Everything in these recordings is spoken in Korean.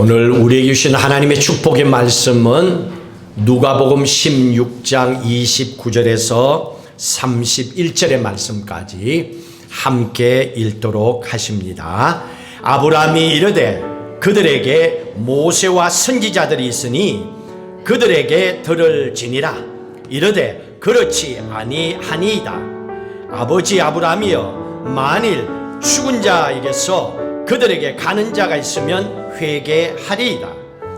오늘 우리에게 주신 하나님의 축복의 말씀은 누가복음 16장 29절에서 31절의 말씀까지 함께 읽도록 하십니다. 아브라함이 이르되 그들에게 모세와 선지자들이 있으니 그들에게 들을 지니라. 이르되 그렇지 아니하니이다. 아버지 아브라함이여, 만일 죽은 자에게서 그들에게 가는 자가 있으면 회개하리이다.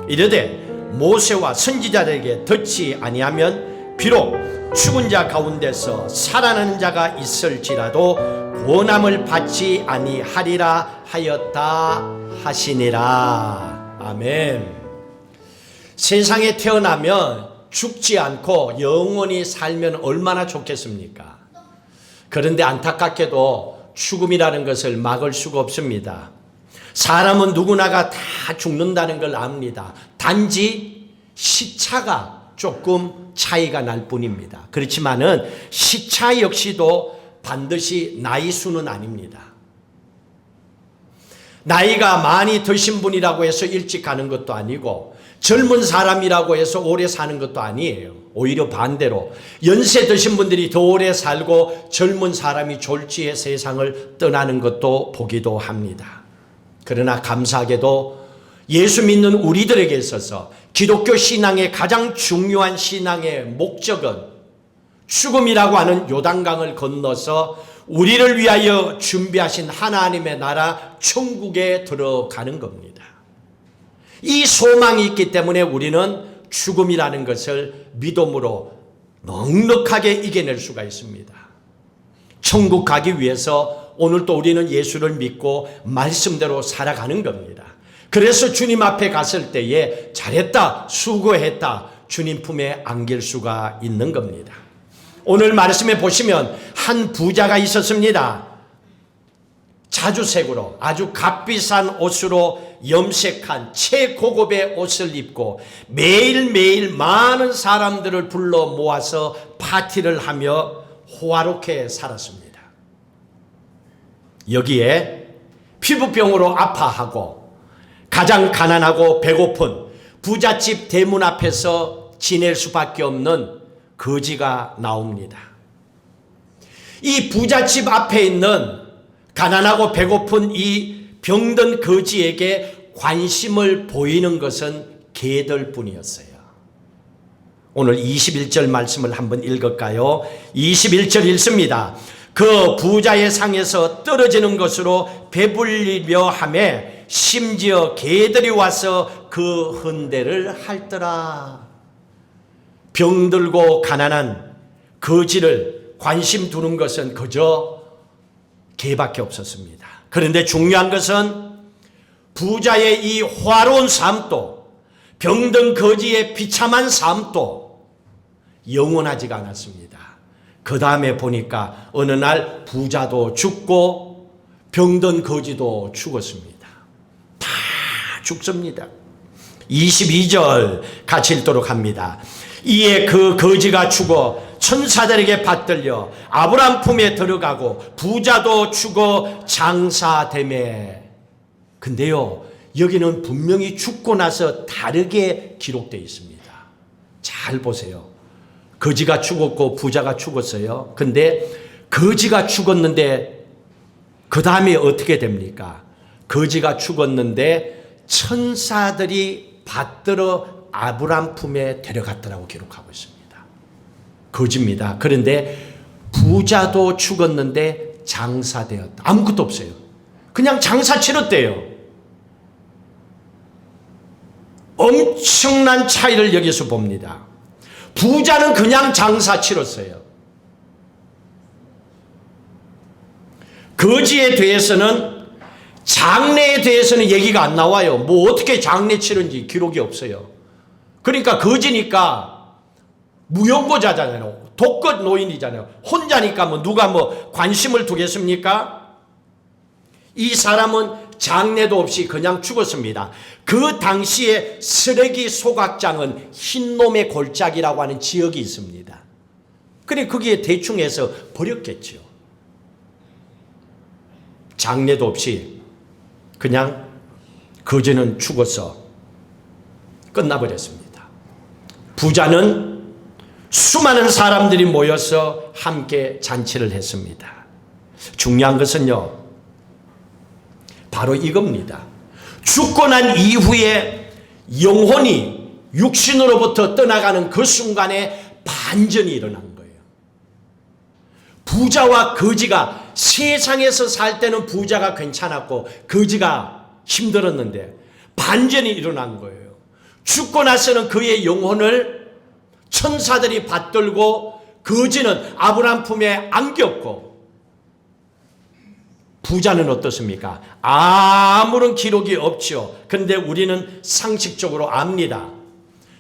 이르되 모세와 선지자들에게 듣지 아니하면 비록 죽은 자 가운데서 살아나는 자가 있을지라도 구원함을 받지 아니하리라 하였다 하시니라. 아멘. 세상에 태어나면 죽지 않고 영원히 살면 얼마나 좋겠습니까? 그런데 안타깝게도 죽음이라는 것을 막을 수가 없습니다. 사람은 누구나가 다 죽는다는 걸 압니다. 단지 시차가 조금 차이가 날 뿐입니다. 그렇지만은 시차 역시도 반드시 나이 수는 아닙니다. 나이가 많이 드신 분이라고 해서 일찍 가는 것도 아니고 젊은 사람이라고 해서 오래 사는 것도 아니에요. 오히려 반대로 연세 드신 분들이 더 오래 살고 젊은 사람이 졸지에 세상을 떠나는 것도 보기도 합니다. 그러나 감사하게도 예수 믿는 우리들에게 있어서 기독교 신앙의 가장 중요한 신앙의 목적은 죽음이라고 하는 요단강을 건너서 우리를 위하여 준비하신 하나님의 나라 천국에 들어가는 겁니다. 이 소망이 있기 때문에 우리는 죽음이라는 것을 믿음으로 넉넉하게 이겨낼 수가 있습니다. 천국 가기 위해서 오늘도 우리는 예수를 믿고 말씀대로 살아가는 겁니다. 그래서 주님 앞에 갔을 때에 잘했다, 수고했다, 주님 품에 안길 수가 있는 겁니다. 오늘 말씀에 보시면 한 부자가 있었습니다. 자주색으로 아주 값비싼 옷으로 염색한 최고급의 옷을 입고 매일매일 많은 사람들을 불러 모아서 파티를 하며 호화롭게 살았습니다. 여기에 피부병으로 아파하고 가장 가난하고 배고픈 부잣집 대문 앞에서 지낼 수밖에 없는 거지가 나옵니다. 이 부잣집 앞에 있는 가난하고 배고픈 이 병든 거지에게 관심을 보이는 것은 개들 뿐이었어요. 오늘 21절 말씀을 한번 읽을까요? 21절 읽습니다. 그 부자의 상에서 떨어지는 것으로 배불리며 하매 심지어 개들이 와서 그 흔대를 핥더라. 병들고 가난한 거지를 관심 두는 것은 그저 개밖에 없었습니다. 그런데 중요한 것은 부자의 이 화로운 삶도 병든 거지의 비참한 삶도 영원하지가 않았습니다. 그 다음에 보니까 어느 날 부자도 죽고 병든 거지도 죽었습니다. 다 죽습니다. 22절 같이 읽도록 합니다. 이에 그 거지가 죽어 천사들에게 받들려 아브라함 품에 들어가고 부자도 죽어 장사되매. 근데요, 여기는 분명히 죽고 나서 다르게 기록되어 있습니다. 잘 보세요. 거지가 죽었고 부자가 죽었어요. 근데 거지가 죽었는데 그 다음에 어떻게 됩니까? 거지가 죽었는데 천사들이 받들어 아브라함 품에 데려갔더라고 기록하고 있습니다. 거지입니다. 그런데 부자도 죽었는데 장사되었다. 아무것도 없어요. 그냥 장사 치렀대요. 엄청난 차이를 여기서 봅니다. 부자는 그냥 장사 치렀어요. 거지에 대해서는, 장례에 대해서는 얘기가 안 나와요. 뭐 어떻게 장례 치른지 기록이 없어요. 그러니까 거지니까 무용고자잖아요. 독거 노인이잖아요. 혼자니까 뭐 누가 뭐 관심을 두겠습니까? 이 사람은 장례도 없이 그냥 죽었습니다. 그 당시에 쓰레기 소각장은 흰놈의 골짜기라고 하는 지역이 있습니다. 그래 거기에 대충 해서 버렸겠죠. 장례도 없이 그냥 거지는 죽어서 끝나버렸습니다. 부자는 수많은 사람들이 모여서 함께 잔치를 했습니다. 중요한 것은요, 바로 이겁니다. 죽고 난 이후에 영혼이 육신으로부터 떠나가는 그 순간에 반전이 일어난 거예요. 부자와 거지가 세상에서 살 때는 부자가 괜찮았고 거지가 힘들었는데 반전이 일어난 거예요. 죽고 나서는 그의 영혼을 천사들이 받들고 거지는 아브라함 품에 안겼고, 부자는 어떻습니까? 아무런 기록이 없죠. 그런데 우리는 상식적으로 압니다.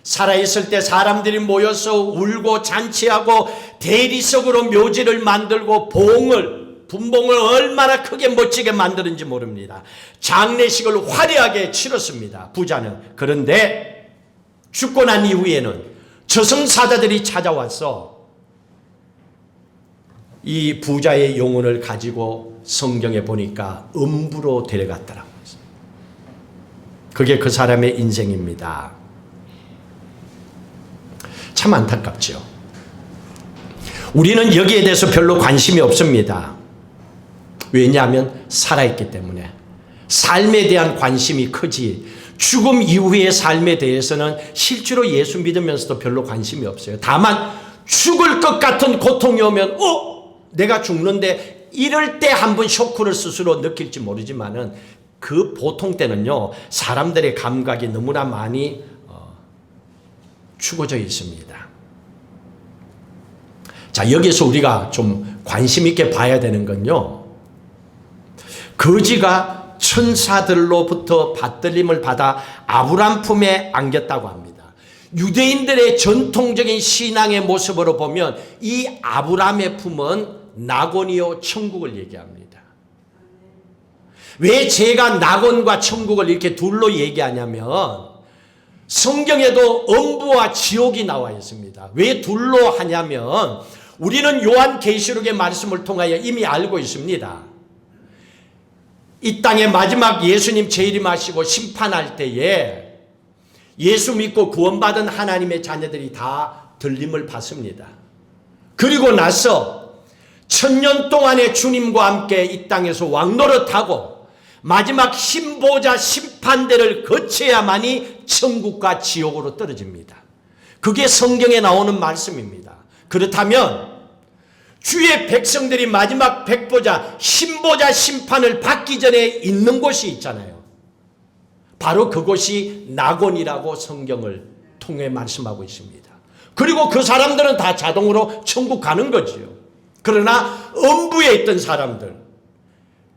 살아있을 때 사람들이 모여서 울고 잔치하고 대리석으로 묘지를 만들고 분봉을 얼마나 크게 멋지게 만드는지 모릅니다. 장례식을 화려하게 치렀습니다, 부자는. 그런데 죽고 난 이후에는 저승사자들이 찾아와서 이 부자의 영혼을 가지고 성경에 보니까 음부로 데려갔더라고요. 그게 그 사람의 인생입니다. 참 안타깝죠. 우리는 여기에 대해서 별로 관심이 없습니다. 왜냐하면 살아있기 때문에. 삶에 대한 관심이 크지, 죽음 이후의 삶에 대해서는 실제로 예수 믿으면서도 별로 관심이 없어요. 다만 죽을 것 같은 고통이 오면 내가 죽는데, 이럴 때 한번 쇼크를 스스로 느낄지 모르지만은 그 보통 때는요, 사람들의 감각이 너무나 많이 죽어져 있습니다. 자, 여기서 우리가 좀 관심 있게 봐야 되는 건요, 거지가 천사들로부터 받들림을 받아 아브라함 품에 안겼다고 합니다. 유대인들의 전통적인 신앙의 모습으로 보면 이 아브라함의 품은 낙원이요 천국을 얘기합니다. 왜 제가 낙원과 천국을 이렇게 둘로 얘기하냐면, 성경에도 음부와 지옥이 나와 있습니다. 왜 둘로 하냐면, 우리는 요한계시록의 말씀을 통하여 이미 알고 있습니다. 이 땅에 마지막 예수님 재림하시고 심판할 때에 예수 믿고 구원받은 하나님의 자녀들이 다 들림을 받습니다. 그리고 나서 1000년 동안의 주님과 함께 이 땅에서 왕노릇하고 마지막 신보자 심판대를 거쳐야만이 천국과 지옥으로 떨어집니다. 그게 성경에 나오는 말씀입니다. 그렇다면 주의 백성들이 마지막 백보자 신보자 심판을 받기 전에 있는 곳이 있잖아요. 바로 그곳이 낙원이라고 성경을 통해 말씀하고 있습니다. 그리고 그 사람들은 다 자동으로 천국 가는 거지요. 그러나 음부에 있던 사람들,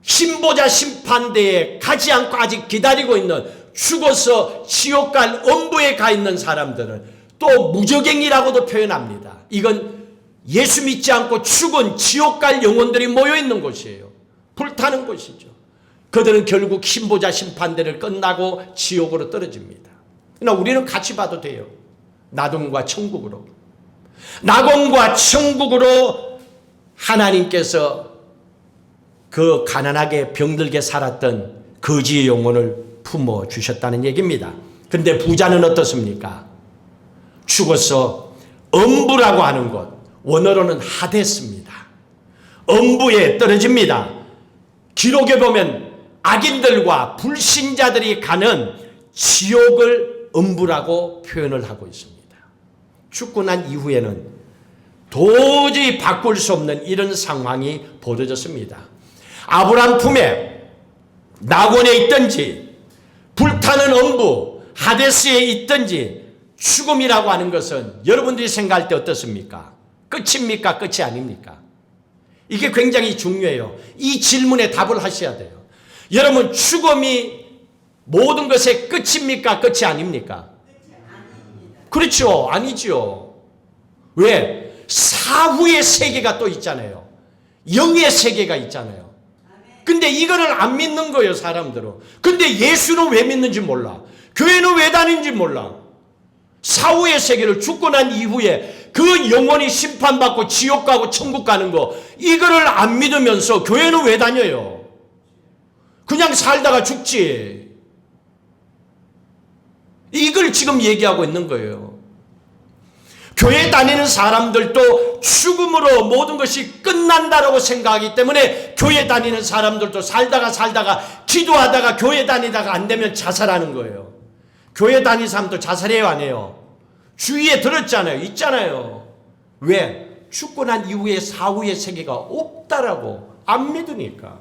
신보자 심판대에 가지 않고 아직 기다리고 있는, 죽어서 지옥 갈 음부에 가 있는 사람들은 또 무저갱이라고도 표현합니다. 이건 예수 믿지 않고 죽은 지옥 갈 영혼들이 모여 있는 곳이에요. 불타는 곳이죠. 그들은 결국 신보자 심판대를 끝나고 지옥으로 떨어집니다. 그러나 우리는 같이 봐도 돼요. 낙원과 천국으로. 낙원과 천국으로 하나님께서 그 가난하게 병들게 살았던 거지의 영혼을 품어 주셨다는 얘기입니다. 그런데 부자는 어떻습니까? 죽어서 음부라고 하는 곳, 원어로는 하데스입니다. 음부에 떨어집니다. 기록에 보면 악인들과 불신자들이 가는 지옥을 음부라고 표현을 하고 있습니다. 죽고 난 이후에는 도저히 바꿀 수 없는 이런 상황이 벌어졌습니다. 아브라함 품에 낙원에 있든지 불타는 음부 하데스에 있든지 죽음이라고 하는 것은 여러분들이 생각할 때 어떻습니까? 끝입니까? 끝이 아닙니까? 이게 굉장히 중요해요. 이 질문에 답을 하셔야 돼요. 여러분, 죽음이 모든 것의 끝입니까? 끝이 아닙니까? 그렇죠. 아니죠. 왜? 사후의 세계가 또 있잖아요. 영의 세계가 있잖아요. 근데 이거를 안 믿는 거예요, 사람들은. 근데 예수는 왜 믿는지 몰라. 교회는 왜 다니는지 몰라. 사후의 세계를 죽고 난 이후에 그 영혼이 심판받고 지옥 가고 천국 가는 거, 이거를 안 믿으면서 교회는 왜 다녀요? 그냥 살다가 죽지. 이걸 지금 얘기하고 있는 거예요. 교회 다니는 사람들도 죽음으로 모든 것이 끝난다라고 생각하기 때문에 교회 다니는 사람들도 살다가 기도하다가 교회 다니다가 안 되면 자살하는 거예요. 교회 다니는 사람도 자살해요, 안 해요? 주위에 들었잖아요. 있잖아요. 왜? 죽고 난 이후에 사후의 세계가 없다라고 안 믿으니까.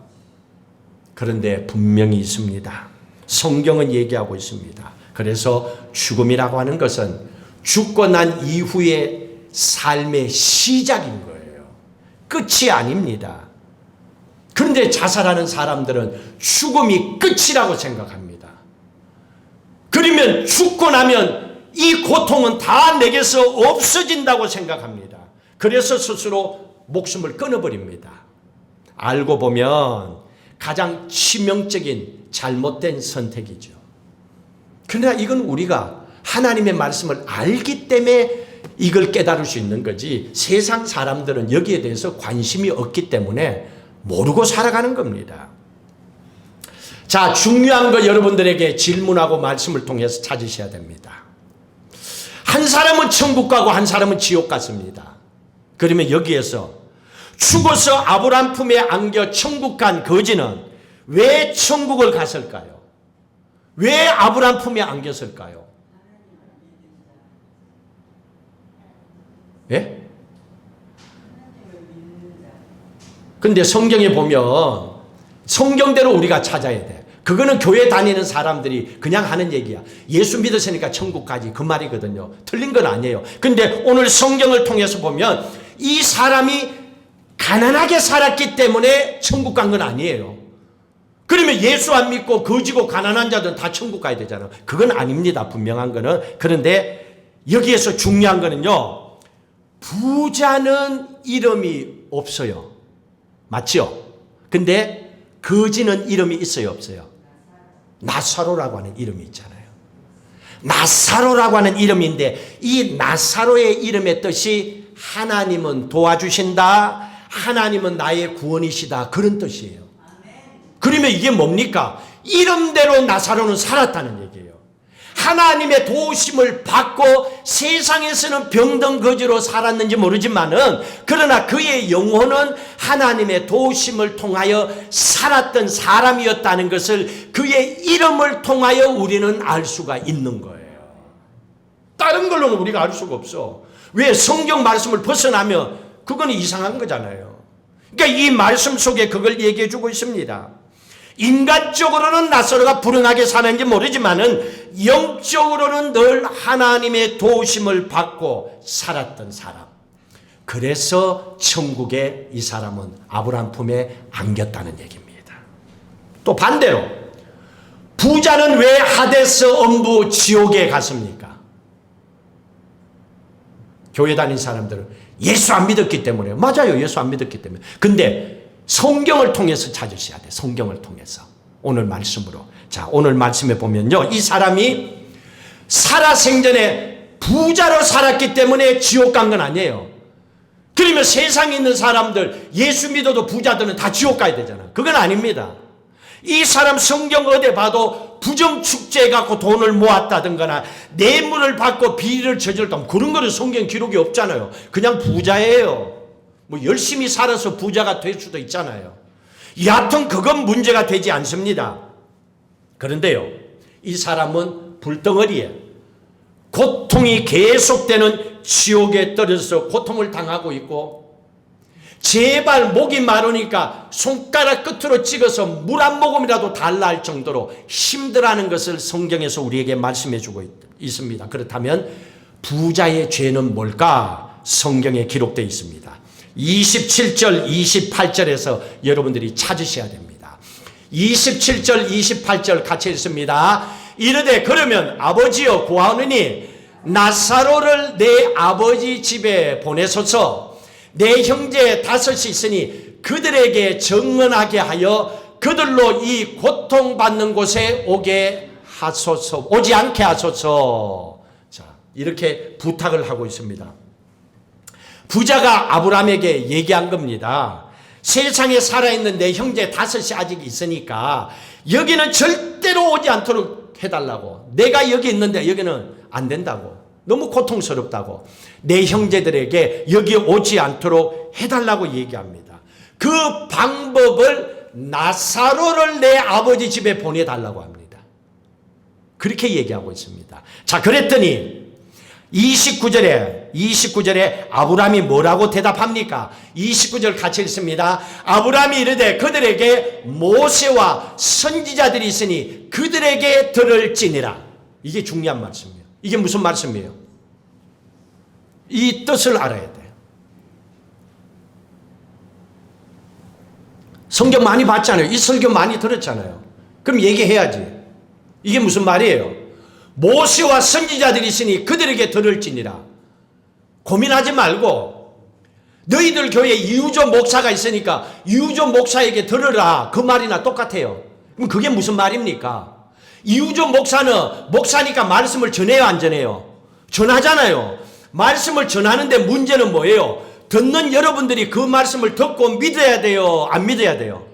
그런데 분명히 있습니다. 성경은 얘기하고 있습니다. 그래서 죽음이라고 하는 것은 죽고 난 이후의 삶의 시작인 거예요. 끝이 아닙니다. 그런데 자살하는 사람들은 죽음이 끝이라고 생각합니다. 그러면 죽고 나면 이 고통은 다 내게서 없어진다고 생각합니다. 그래서 스스로 목숨을 끊어버립니다. 알고 보면 가장 치명적인 잘못된 선택이죠. 그러나 이건 우리가 하나님의 말씀을 알기 때문에 이걸 깨달을 수 있는 거지, 세상 사람들은 여기에 대해서 관심이 없기 때문에 모르고 살아가는 겁니다. 자, 중요한 거 여러분들에게 질문하고 말씀을 통해서 찾으셔야 됩니다. 한 사람은 천국 가고 한 사람은 지옥 갔습니다. 그러면 여기에서 죽어서 아브라함 품에 안겨 천국 간 거지는 왜 천국을 갔을까요? 왜 아브라함 품에 안겼을까요? 예? 근데 성경에 보면 성경대로 우리가 찾아야 돼. 그거는 교회 다니는 사람들이 그냥 하는 얘기야. 예수 믿으시니까 천국 가지, 그 말이거든요. 틀린 건 아니에요. 근데 오늘 성경을 통해서 보면 이 사람이 가난하게 살았기 때문에 천국 간 건 아니에요. 그러면 예수 안 믿고 거지고 가난한 자들은 다 천국 가야 되잖아요. 그건 아닙니다. 분명한 거는. 그런데 여기에서 중요한 거는요, 부자는 이름이 없어요. 맞죠? 근데 거지는 이름이 있어요, 없어요? 나사로라고 하는 이름이 있잖아요. 나사로라고 하는 이름인데 이 나사로의 이름의 뜻이 하나님은 도와주신다, 하나님은 나의 구원이시다, 그런 뜻이에요. 그러면 이게 뭡니까? 이름대로 나사로는 살았다는 얘기예요. 하나님의 도우심을 받고 세상에서는 병든 거지로 살았는지 모르지만은, 그러나 그의 영혼은 하나님의 도우심을 통하여 살았던 사람이었다는 것을 그의 이름을 통하여 우리는 알 수가 있는 거예요. 다른 걸로는 우리가 알 수가 없어. 왜? 성경 말씀을 벗어나면 그거는 이상한 거잖아요. 그러니까 이 말씀 속에 그걸 얘기해 주고 있습니다. 인간적으로는 나사로가 불행하게 사는지 모르지만은 영적으로는 늘 하나님의 도우심을 받고 살았던 사람. 그래서 천국에 이 사람은 아브라함 품에 안겼다는 얘기입니다. 또 반대로 부자는 왜 하데스 엄부 지옥에 갔습니까? 교회 다닌 사람들은 예수 안 믿었기 때문에. 맞아요, 예수 안 믿었기 때문에. 근데 성경을 통해서 찾으셔야 돼. 성경을 통해서. 오늘 말씀으로. 자, 오늘 말씀에 보면요, 이 사람이 살아생전에 부자로 살았기 때문에 지옥 간 건 아니에요. 그러면 세상에 있는 사람들, 예수 믿어도 부자들은 다 지옥 가야 되잖아. 그건 아닙니다. 이 사람 성경 어디 봐도 부정축제 갖고 돈을 모았다든가 뇌물을 받고 비리를 저질렀다, 그런 거는 성경 기록이 없잖아요. 그냥 부자예요. 뭐 열심히 살아서 부자가 될 수도 있잖아요. 여하튼 그건 문제가 되지 않습니다. 그런데요, 이 사람은 불덩어리에 고통이 계속되는 지옥에 떨어져서 고통을 당하고 있고, 제발 목이 마르니까 손가락 끝으로 찍어서 물 한 모금이라도 달라 할 정도로 힘들어하는 것을 성경에서 우리에게 말씀해 주고 있습니다. 그렇다면 부자의 죄는 뭘까? 성경에 기록되어 있습니다. 27절 28절에서 여러분들이 찾으셔야 됩니다. 27절 28절 같이 읽습니다. 이르되 그러면 아버지여 구하오느니 나사로를 내 아버지 집에 보내소서. 내 형제 5이 있으니 그들에게 정언하게 하여 그들로 이 고통받는 곳에 오지 않게 하소서. 자, 이렇게 부탁을 하고 있습니다. 부자가 아브라함에게 얘기한 겁니다. 세상에 살아있는 내 형제 5이 아직 있으니까 여기는 절대로 오지 않도록 해달라고. 내가 여기 있는데 여기는 안 된다고. 너무 고통스럽다고. 내 형제들에게 여기 오지 않도록 해달라고 얘기합니다. 그 방법을 나사로를 내 아버지 집에 보내달라고 합니다. 그렇게 얘기하고 있습니다. 자, 그랬더니 29절에 아브라함이 뭐라고 대답합니까? 29절 같이 읽습니다. 아브라함이 이르되 그들에게 모세와 선지자들이 있으니 그들에게 들을지니라. 이게 중요한 말씀이에요. 이게 무슨 말씀이에요? 이 뜻을 알아야 돼요. 성경 많이 봤잖아요. 이 설교 많이 들었잖아요. 그럼 얘기해야지. 이게 무슨 말이에요? 모세와 선지자들이 있으니 그들에게 들을지니라. 고민하지 말고 너희들 교회에 이우조 목사가 있으니까 이우조 목사에게 들으라. 그 말이나 똑같아요. 그럼 그게 무슨 말입니까? 이우조 목사는 목사니까 말씀을 전해요, 안 전해요? 전하잖아요. 말씀을 전하는데 문제는 뭐예요? 듣는 여러분들이 그 말씀을 듣고 믿어야 돼요, 안 믿어야 돼요?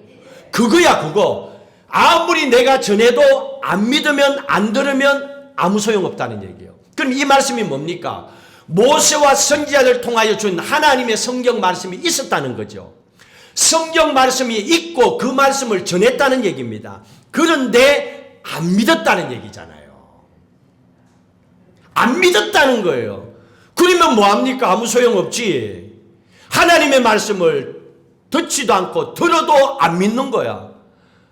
그거야, 그거. 아무리 내가 전해도 안 믿으면, 안 들으면 아무 소용없다는 얘기예요. 그럼 이 말씀이 뭡니까? 모세와 선지자를 통하여 준 하나님의 성경 말씀이 있었다는 거죠. 성경 말씀이 있고 그 말씀을 전했다는 얘기입니다. 그런데 안 믿었다는 얘기잖아요. 안 믿었다는 거예요. 그러면 뭐합니까? 아무 소용없지. 하나님의 말씀을 듣지도 않고 들어도 안 믿는 거야.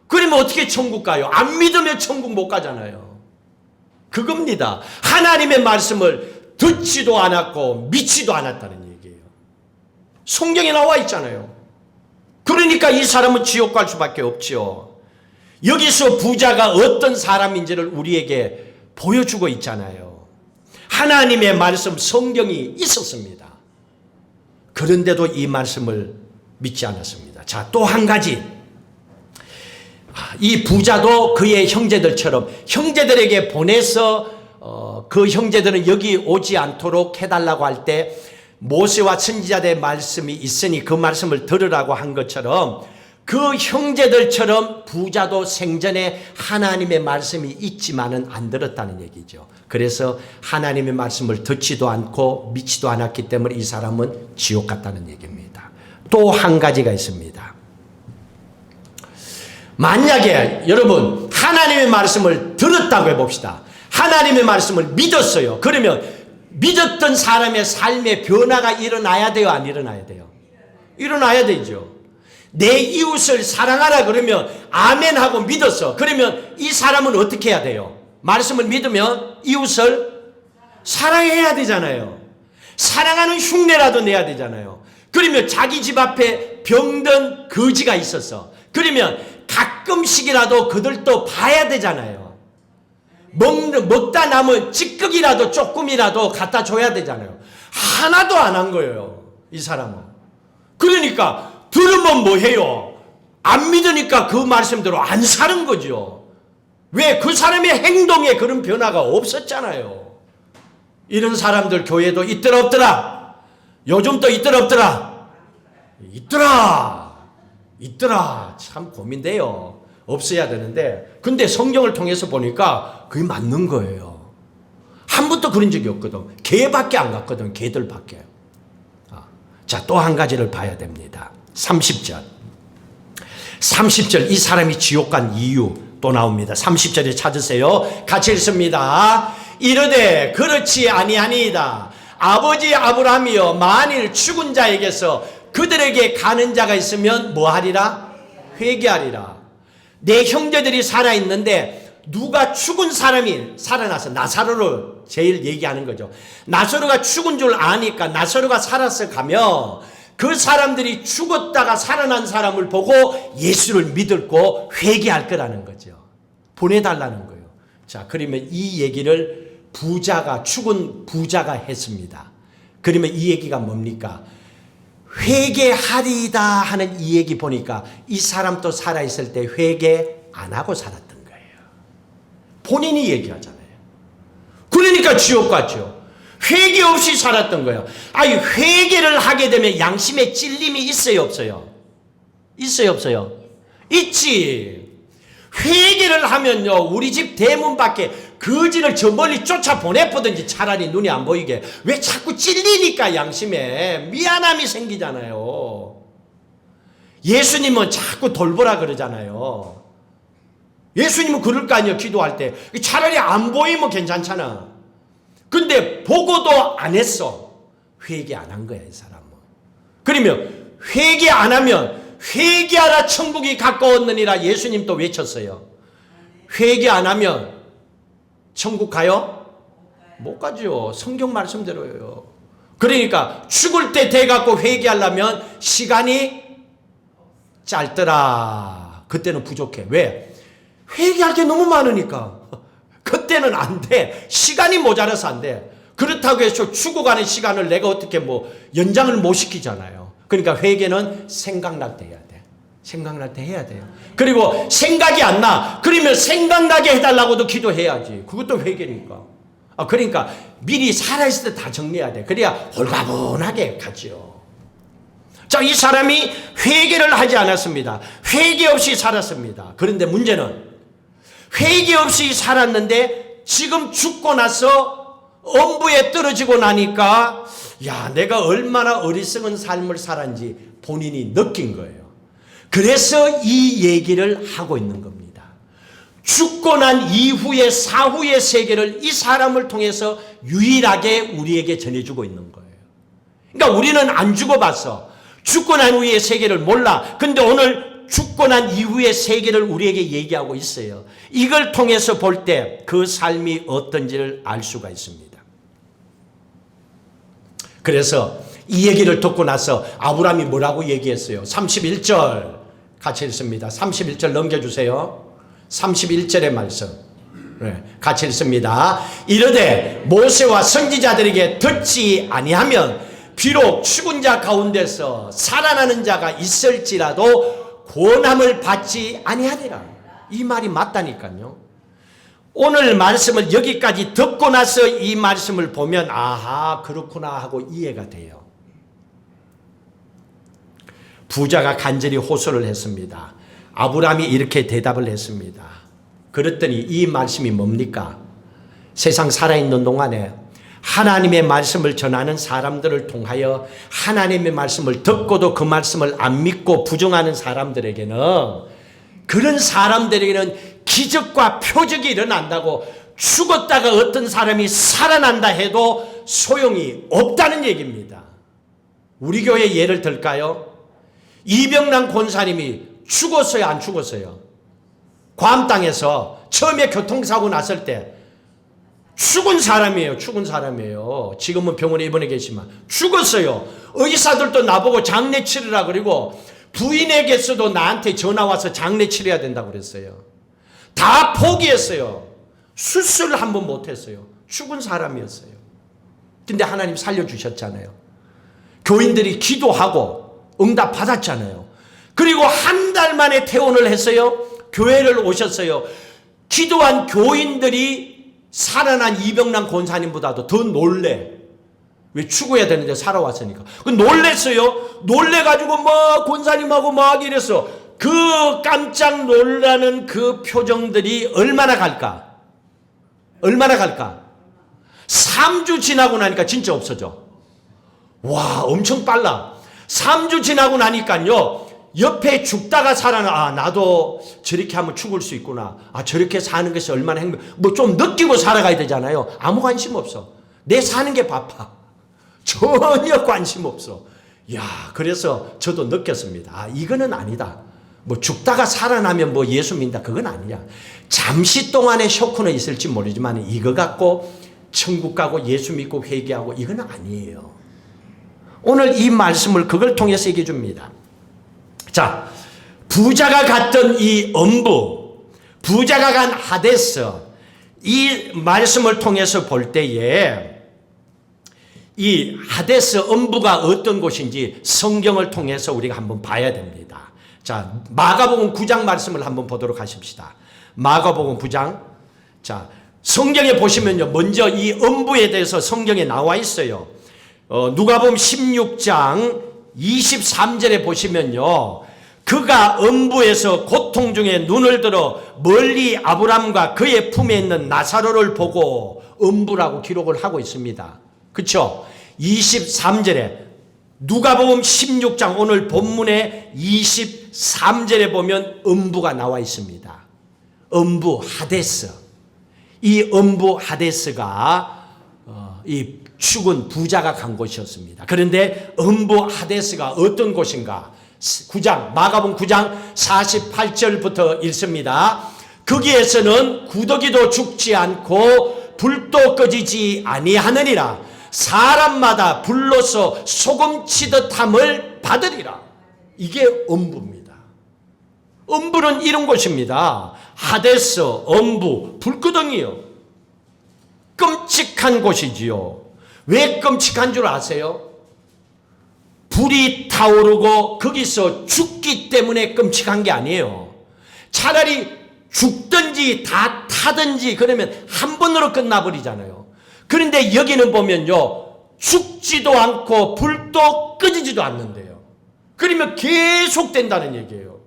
그러면 어떻게 천국 가요? 안 믿으면 천국 못 가잖아요. 그겁니다. 하나님의 말씀을 듣지도 않았고 믿지도 않았다는 얘기예요. 성경에 나와 있잖아요. 그러니까 이 사람은 지옥 갈 수밖에 없죠. 여기서 부자가 어떤 사람인지를 우리에게 보여주고 있잖아요. 하나님의 말씀 성경이 있었습니다. 그런데도 이 말씀을 믿지 않았습니다. 자, 또 한 가지. 이 부자도 그의 형제들처럼 형제들에게 보내서 그 형제들은 여기 오지 않도록 해달라고 할 때 모세와 선지자들의 말씀이 있으니 그 말씀을 들으라고 한 것처럼 그 형제들처럼 부자도 생전에 하나님의 말씀이 있지만은 안 들었다는 얘기죠. 그래서 하나님의 말씀을 듣지도 않고 믿지도 않았기 때문에 이 사람은 지옥 갔다는 얘기입니다. 또 한 가지가 있습니다. 만약에 여러분 하나님의 말씀을 들었다고 해봅시다. 하나님의 말씀을 믿었어요. 그러면 믿었던 사람의 삶의 변화가 일어나야 돼요, 안 일어나야 돼요? 일어나야 되죠. 내 이웃을 사랑하라 그러면 아멘 하고 믿었어. 그러면 이 사람은 어떻게 해야 돼요? 말씀을 믿으면 이웃을 사랑해야 되잖아요. 사랑하는 흉내라도 내야 되잖아요. 그러면 자기 집 앞에 병든 거지가 있었어. 그러면 가끔씩이라도 그들도 봐야 되잖아요. 먹다 남은 찌꺼기라도 조금이라도 갖다 줘야 되잖아요. 하나도 안 한 거예요, 이 사람은. 그러니까 들으면 뭐 해요? 안 믿으니까 그 말씀대로 안 사는 거죠. 왜? 그 사람의 행동에 그런 변화가 없었잖아요. 이런 사람들 교회도 있더라 없더라? 요즘 또 있더라 없더라? 있더라. 참 고민돼요. 없어야 되는데 근데 성경을 통해서 보니까 그게 맞는 거예요. 한 번도 그런 적이 없거든. 개밖에 안 갔거든. 개들밖에. 자, 또 한 가지를 봐야 됩니다. 30절 이 사람이 지옥 간 이유 또 나옵니다. 30절에 찾으세요. 같이 읽습니다. 이르되 그렇지 아니하니이다. 아버지 아브라함이여 만일 죽은 자에게서 그들에게 가는 자가 있으면 뭐 하리라? 회개하리라. 내 형제들이 살아있는데 누가 죽은 사람이 살아나서 나사로를 제일 얘기하는 거죠. 나사로가 죽은 줄 아니까 나사로가 살았어 가며 그 사람들이 죽었다가 살아난 사람을 보고 예수를 믿고 회개할 거라는 거죠. 보내달라는 거예요. 자, 그러면 이 얘기를 죽은 부자가 했습니다. 그러면 이 얘기가 뭡니까? 회개하리다 하는 이 얘기 보니까 이 사람도 살아있을 때 회개 안 하고 살았던 거예요. 본인이 얘기하잖아요. 그러니까 지옥 갔죠. 회개 없이 살았던 거예요. 아니, 회개를 하게 되면 양심에 찔림이 있어요, 없어요? 있어요, 없어요? 있지. 회개를 하면요, 우리 집 대문 밖에 거지를 저 멀리 쫓아 보내보든지 차라리 눈이 안 보이게. 왜 자꾸 찔리니까 양심에 미안함이 생기잖아요. 예수님은 자꾸 돌보라 그러잖아요. 예수님은 그럴 거 아니에요. 기도할 때 차라리 안 보이면 괜찮잖아. 근데 보고도 안 했어. 회개 안 한 거야, 이 사람은. 그러면 회개 안 하면 회개하라 천국이 가까웠느니라 예수님 또 외쳤어요. 회개 안 하면 천국 가요? 못 가죠. 성경 말씀대로예요. 그러니까 죽을 때 돼갖고 회개하려면 시간이 짧더라. 그때는 부족해. 왜? 회개할 게 너무 많으니까. 그때는 안 돼. 시간이 모자라서 안 돼. 그렇다고 해서 죽어가는 시간을 내가 어떻게 뭐 연장을 못 시키잖아요. 그러니까 회개는 생각날 때 해야 돼. 생각날 때 해야 돼요. 그리고 생각이 안 나. 그러면 생각나게 해달라고도 기도해야지. 그것도 회개니까. 그러니까 미리 살아있을 때 다 정리해야 돼. 그래야 홀가분하게 가죠. 자, 이 사람이 회개를 하지 않았습니다. 회개 없이 살았습니다. 그런데 문제는 회개 없이 살았는데 지금 죽고 나서 엄부에 떨어지고 나니까 야, 내가 얼마나 어리석은 삶을 살았는지 본인이 느낀 거예요. 그래서 이 얘기를 하고 있는 겁니다. 죽고 난 이후의 사후의 세계를 이 사람을 통해서 유일하게 우리에게 전해주고 있는 거예요. 그러니까 우리는 안 죽어봤어. 죽고 난 후의 세계를 몰라. 근데 오늘 죽고 난 이후의 세계를 우리에게 얘기하고 있어요. 이걸 통해서 볼 때 그 삶이 어떤지를 알 수가 있습니다. 그래서 이 얘기를 듣고 나서 아브라함이 뭐라고 얘기했어요? 31절 같이 읽습니다. 31절 넘겨주세요. 31절의 말씀. 네, 같이 읽습니다. 이르되 모세와 선지자들에게 듣지 아니하면 비록 죽은 자 가운데서 살아나는 자가 있을지라도 구원함을 받지 아니하리라. 이 말이 맞다니까요. 오늘 말씀을 여기까지 듣고 나서 이 말씀을 보면 아하 그렇구나 하고 이해가 돼요. 부자가 간절히 호소를 했습니다. 아브라함이 이렇게 대답을 했습니다. 그랬더니 이 말씀이 뭡니까? 세상 살아있는 동안에 하나님의 말씀을 전하는 사람들을 통하여 하나님의 말씀을 듣고도 그 말씀을 안 믿고 부정하는 사람들에게는, 그런 사람들에게는 기적과 표적이 일어난다고, 죽었다가 어떤 사람이 살아난다 해도 소용이 없다는 얘기입니다. 우리 교회 예를 들까요? 이병란 권사님이 죽었어요, 안 죽었어요? 괌 땅에서 처음에 교통사고 났을 때 죽은 사람이에요. 죽은 사람이에요. 지금은 병원에 입원해 계시지만 죽었어요. 의사들도 나보고 장례 치르라 그리고 부인에게서도 나한테 전화 와서 장례 치러야 된다고 그랬어요. 다 포기했어요. 수술을 한 번 못했어요. 죽은 사람이었어요. 근데 하나님 살려주셨잖아요. 교인들이 기도하고 응답 받았잖아요. 그리고 한 달 만에 퇴원을 했어요. 교회를 오셨어요. 기도한 교인들이 살아난 이병란 권사님보다도 더 놀래. 왜 죽어야 되는데 살아왔으니까. 놀랬어요. 놀래가지고 막 권사님하고 막 이랬어. 그 깜짝 놀라는 그 표정들이 얼마나 갈까? 얼마나 갈까? 3주 지나고 나니까 진짜 없어져. 와, 엄청 빨라. 3주 지나고 나니까요, 옆에 죽다가 살아나, 나도 저렇게 하면 죽을 수 있구나. 저렇게 사는 것이 얼마나 뭐 좀 느끼고 살아가야 되잖아요. 아무 관심 없어. 내 사는 게 바빠. 전혀 관심 없어. 야, 그래서 저도 느꼈습니다. 이거는 아니다. 뭐 죽다가 살아나면 뭐 예수 믿는다. 그건 아니야. 잠시 동안의 쇼크는 있을지 모르지만 이거 갖고 천국 가고 예수 믿고 회개하고 이건 아니에요. 오늘 이 말씀을 그걸 통해서 얘기해 줍니다. 자, 부자가 갔던 이 엄부, 부자가 간 하데스, 이 말씀을 통해서 볼 때에 이 하데스 엄부가 어떤 곳인지 성경을 통해서 우리가 한번 봐야 됩니다. 자, 마가복음 9장 말씀을 한번 보도록 하십시다. 마가복음 9장. 자, 성경에 보시면요, 먼저 이 엄부에 대해서 성경에 나와 있어요. 누가복음 16장 23절에 보시면요, 그가 음부에서 고통 중에 눈을 들어 멀리 아브람과 그의 품에 있는 나사로를 보고 음부라고 기록을 하고 있습니다. 그렇죠? 23절에 누가복음 16장 오늘 본문의 23절에 보면 음부가 나와 있습니다. 음부 하데스. 이 음부 하데스가 이 죽은 부자가 간 곳이었습니다. 그런데 음부 하데스가 어떤 곳인가? 마가복음 9장 48절부터 읽습니다. 거기에서는 구더기도 죽지 않고 불도 꺼지지 아니하느니라. 사람마다 불로서 소금치듯 함을 받으리라. 이게 음부입니다. 음부는 이런 곳입니다. 하데스, 음부, 불구덩이요. 끔찍한 곳이지요. 왜 끔찍한 줄 아세요? 불이 타오르고 거기서 죽기 때문에 끔찍한 게 아니에요. 차라리 죽든지 다 타든지 그러면 한 번으로 끝나버리잖아요. 그런데 여기는 보면요, 죽지도 않고 불도 꺼지지도 않는데요. 그러면 계속된다는 얘기예요.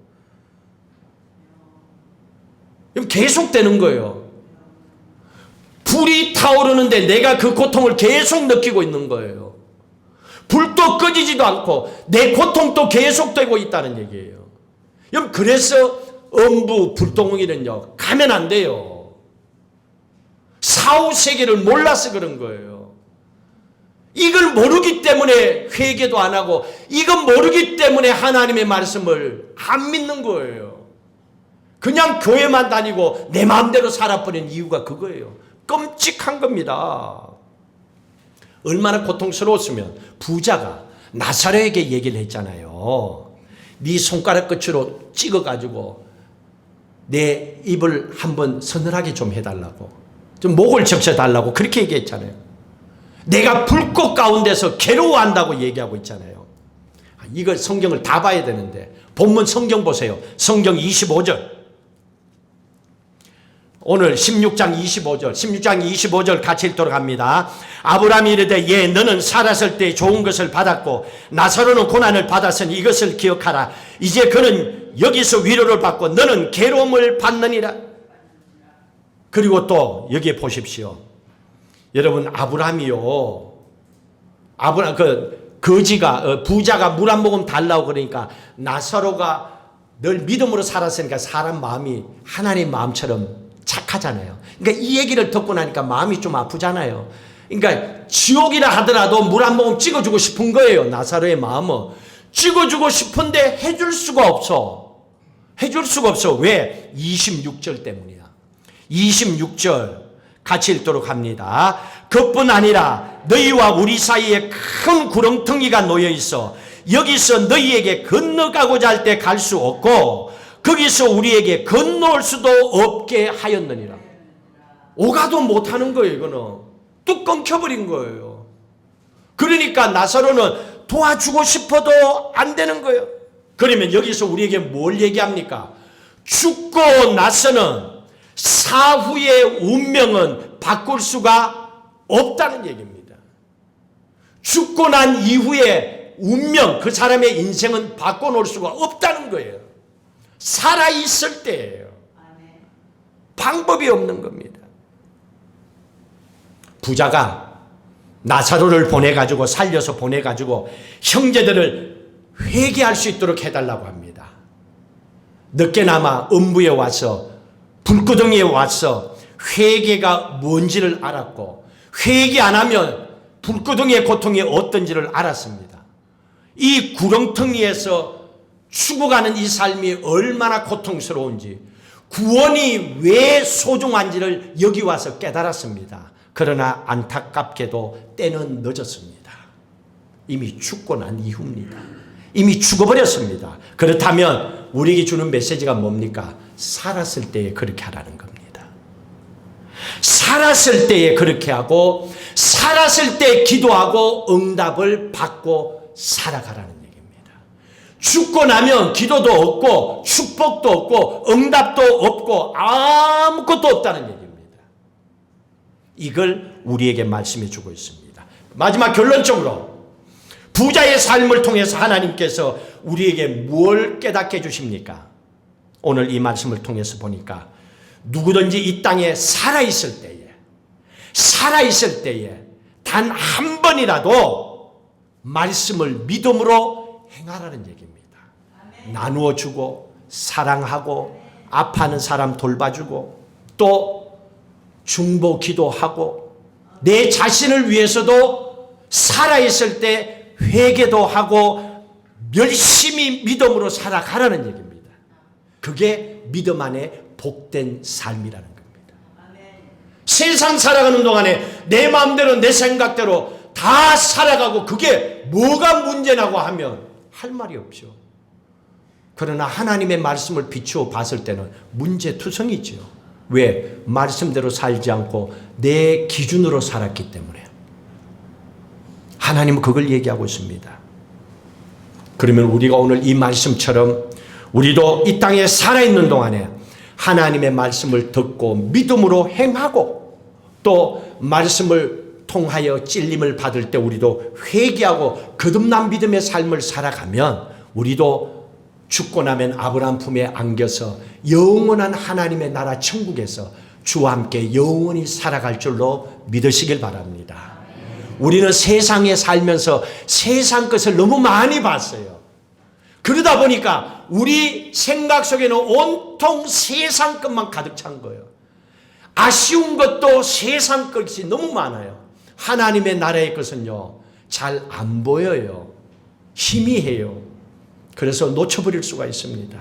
계속되는 거예요. 불이 타오르는데 내가 그 고통을 계속 느끼고 있는 거예요. 불도 꺼지지도 않고 내 고통도 계속되고 있다는 얘기예요. 여러분, 그래서 음부 불덩이는요, 가면 안 돼요. 사후세계를 몰라서 그런 거예요. 이걸 모르기 때문에 회개도 안 하고, 이걸 모르기 때문에 하나님의 말씀을 안 믿는 거예요. 그냥 교회만 다니고 내 마음대로 살아버린 이유가 그거예요. 끔찍한 겁니다. 얼마나 고통스러웠으면 부자가 나사로에게 얘기를 했잖아요. 네 손가락 끝으로 찍어가지고 내 입을 한번 서늘하게 좀 해달라고, 좀 목을 적셔달라고 그렇게 얘기했잖아요. 내가 불꽃 가운데서 괴로워한다고 얘기하고 있잖아요. 이걸 성경을 다 봐야 되는데 본문 성경 보세요. 성경 25절. 오늘 16장 25절 같이 읽도록 합니다. 아브라함이 이르되 예, 너는 살았을 때 좋은 것을 받았고 나사로는 고난을 받았으니 이것을 기억하라. 이제 그는 여기서 위로를 받고 너는 괴로움을 받느니라. 그리고 또 여기에 보십시오. 여러분, 아브라함이요, 거지가 부자가 물 한 모금 달라고 그러니까 나사로가 늘 믿음으로 살았으니까 사람 마음이 하나님 마음처럼 착하잖아요. 그러니까 이 얘기를 듣고 나니까 마음이 좀 아프잖아요. 그러니까 지옥이라 하더라도 물 한 모금 찍어주고 싶은 거예요. 나사로의 마음은 찍어주고 싶은데 해줄 수가 없어. 해줄 수가 없어. 왜? 26절 때문이야. 26절 같이 읽도록 합니다. 그뿐 아니라 너희와 우리 사이에 큰 구렁텅이가 놓여 있어 여기서 너희에게 건너가고자 할 때 갈 수 없고 거기서 우리에게 건너올 수도 없게 하였느니라. 오가도 못하는 거예요. 이거는 뚝 끊겨버린 거예요. 그러니까 나사로는 도와주고 싶어도 안 되는 거예요. 그러면 여기서 우리에게 뭘 얘기합니까? 죽고 나서는 사후의 운명은 바꿀 수가 없다는 얘기입니다. 죽고 난 이후에 운명, 그 사람의 인생은 바꿔놓을 수가 없다는 거예요. 살아있을 때예요. 방법이 없는 겁니다. 부자가 나사로를 보내가지고 살려서 보내가지고 형제들을 회개할 수 있도록 해달라고 합니다. 늦게나마 음부에 와서 불구덩이에 와서 회개가 뭔지를 알았고 회개 안 하면 불구덩이의 고통이 어떤지를 알았습니다. 이 구렁텅이에서 죽어가는 이 삶이 얼마나 고통스러운지, 구원이 왜 소중한지를 여기 와서 깨달았습니다. 그러나 안타깝게도 때는 늦었습니다. 이미 죽고 난 이후입니다. 이미 죽어버렸습니다. 그렇다면 우리에게 주는 메시지가 뭡니까? 살았을 때에 그렇게 하라는 겁니다. 살았을 때에 그렇게 하고 살았을 때 기도하고 응답을 받고 살아가라는 얘기입니다. 죽고 나면 기도도 없고 축복도 없고 응답도 없고 아무것도 없다는 얘기입니다. 이걸 우리에게 말씀해 주고 있습니다. 마지막 결론적으로 부자의 삶을 통해서 하나님께서 우리에게 뭘 깨닫게 해주십니까? 오늘 이 말씀을 통해서 보니까 누구든지 이 땅에 살아있을 때에 단 한 번이라도 말씀을 믿음으로 행하라는 얘기입니다. 나누어 주고 사랑하고 아파하는 사람 돌봐주고 또 중보 기도하고 내 자신을 위해서도 살아있을 때 회개도 하고 열심히 믿음으로 살아가라는 얘기입니다. 그게 믿음 안에 복된 삶이라는 겁니다. 세상 살아가는 동안에 내 마음대로 내 생각대로 다 살아가고 그게 뭐가 문제라고 하면 할 말이 없죠. 그러나 하나님의 말씀을 비추어 봤을 때는 문제투성이죠. 왜? 말씀대로 살지 않고 내 기준으로 살았기 때문에. 하나님은 그걸 얘기하고 있습니다. 그러면 우리가 오늘 이 말씀처럼 우리도 이 땅에 살아있는 동안에 하나님의 말씀을 듣고 믿음으로 행하고 또 말씀을 통하여 찔림을 받을 때 우리도 회개하고 거듭난 믿음의 삶을 살아가면 우리도 죽고 나면 아브라함 품에 안겨서 영원한 하나님의 나라 천국에서 주와 함께 영원히 살아갈 줄로 믿으시길 바랍니다. 우리는 세상에 살면서 세상 것을 너무 많이 봤어요. 그러다 보니까 우리 생각 속에는 온통 세상 것만 가득 찬 거예요. 아쉬운 것도 세상 것이 너무 많아요. 하나님의 나라의 것은요, 잘 안 보여요. 희미해요. 그래서 놓쳐버릴 수가 있습니다.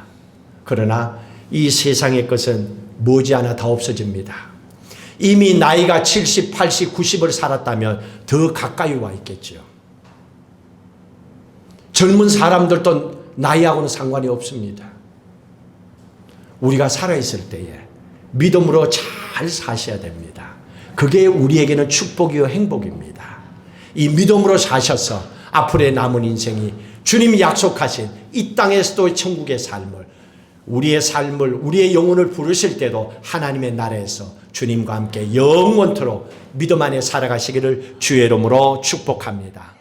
그러나 이 세상의 것은 머지않아 다 없어집니다. 이미 나이가 70, 80, 90을 살았다면 더 가까이 와 있겠죠. 젊은 사람들도 나이하고는 상관이 없습니다. 우리가 살아있을 때에 믿음으로 잘 사셔야 됩니다. 그게 우리에게는 축복이요 행복입니다. 이 믿음으로 사셔서 앞으로의 남은 인생이 주님이 약속하신 이 땅에서도 천국의 삶을 우리의 영혼을 부르실 때도 하나님의 나라에서 주님과 함께 영원토록 믿음 안에 살아가시기를 주의 이름으로 축복합니다.